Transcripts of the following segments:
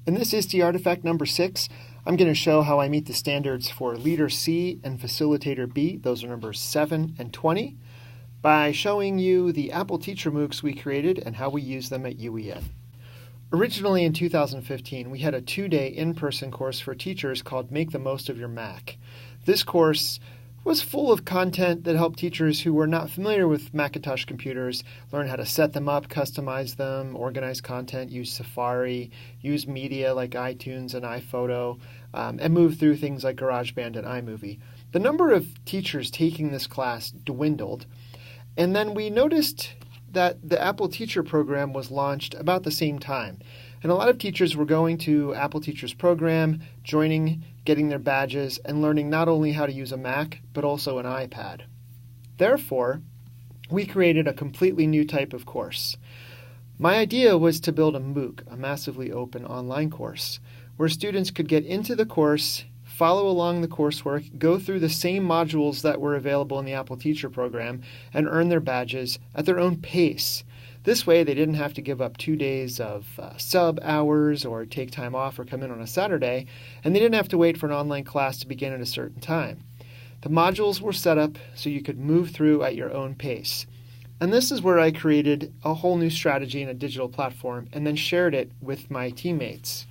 In this ISTE artifact number 6, I'm going to show how I meet the standards for Leader C and Facilitator B, those are numbers 7 and 20, by showing you the Apple Teacher MOOCs we created and how we use them at UEN. Originally in 2015, we had a 2-day in-person course for teachers called Make the Most of Your Mac. This course was full of content that helped teachers who were not familiar with Macintosh computers learn how to set them up, customize them, organize content, use Safari, use media like iTunes and iPhoto, and move through things like GarageBand and iMovie. The number of teachers taking this class dwindled, and then we noticed that the Apple Teacher program was launched about the same time. And a lot of teachers were going to Apple Teacher's program, joining, getting their badges, and learning not only how to use a Mac, but also an iPad. Therefore, we created a completely new type of course. My idea was to build a MOOC, a massively open online course, where students could get into the course, follow along the coursework, go through the same modules that were available in the Apple Teacher program, and earn their badges at their own pace. This way, they didn't have to give up 2 days of sub hours or take time off or come in on a Saturday, and they didn't have to wait for an online class to begin at a certain time. The modules were set up so you could move through at your own pace. And this is where I created a whole new strategy in a digital platform and then shared it with my teammates.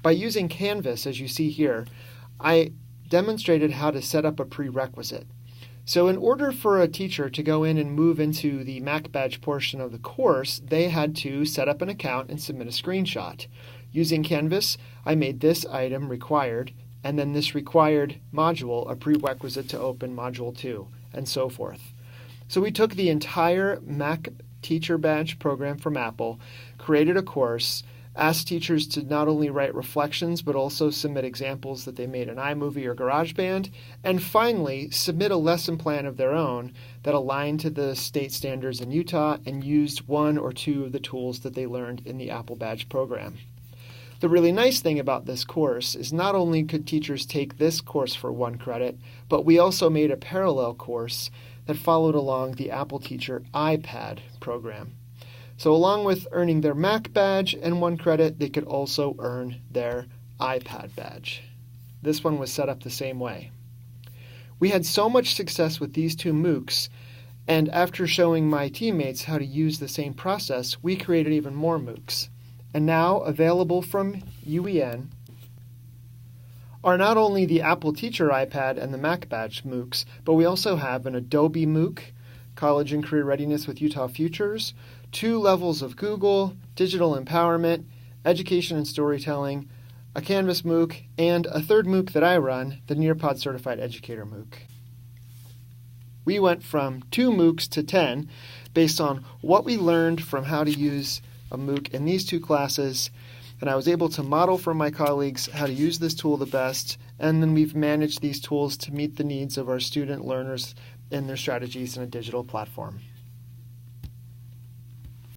By using Canvas, as you see here, I demonstrated how to set up a prerequisite. So in order for a teacher to go in and move into the Mac badge portion of the course, they had to set up an account and submit a screenshot. Using Canvas, I made this item required, and then this required module a prerequisite to open Module 2, and so forth. So we took the entire Mac Teacher Badge program from Apple, created a course, asked teachers to not only write reflections, but also submit examples that they made in iMovie or GarageBand, and finally submit a lesson plan of their own that aligned to the state standards in Utah and used one or two of the tools that they learned in the Apple Badge program. The really nice thing about this course is not only could teachers take this course for 1 credit, but we also made a parallel course that followed along the Apple Teacher iPad program. So along with earning their Mac badge and 1 credit, they could also earn their iPad badge. This one was set up the same way. We had so much success with these 2 MOOCs, and after showing my teammates how to use the same process, we created even more MOOCs. And now available from UEN are not only the Apple Teacher iPad and the Mac badge MOOCs, but we also have an Adobe MOOC, College and Career Readiness with Utah Futures, 2 levels of Google, digital empowerment, education and storytelling, a Canvas MOOC, and a 3rd MOOC that I run, the Nearpod Certified Educator MOOC. We went from 2 MOOCs to 10 based on what we learned from how to use a MOOC in these 2 classes, and I was able to model for my colleagues how to use this tool the best, and then we've managed these tools to meet the needs of our student learners and their strategies in a digital platform.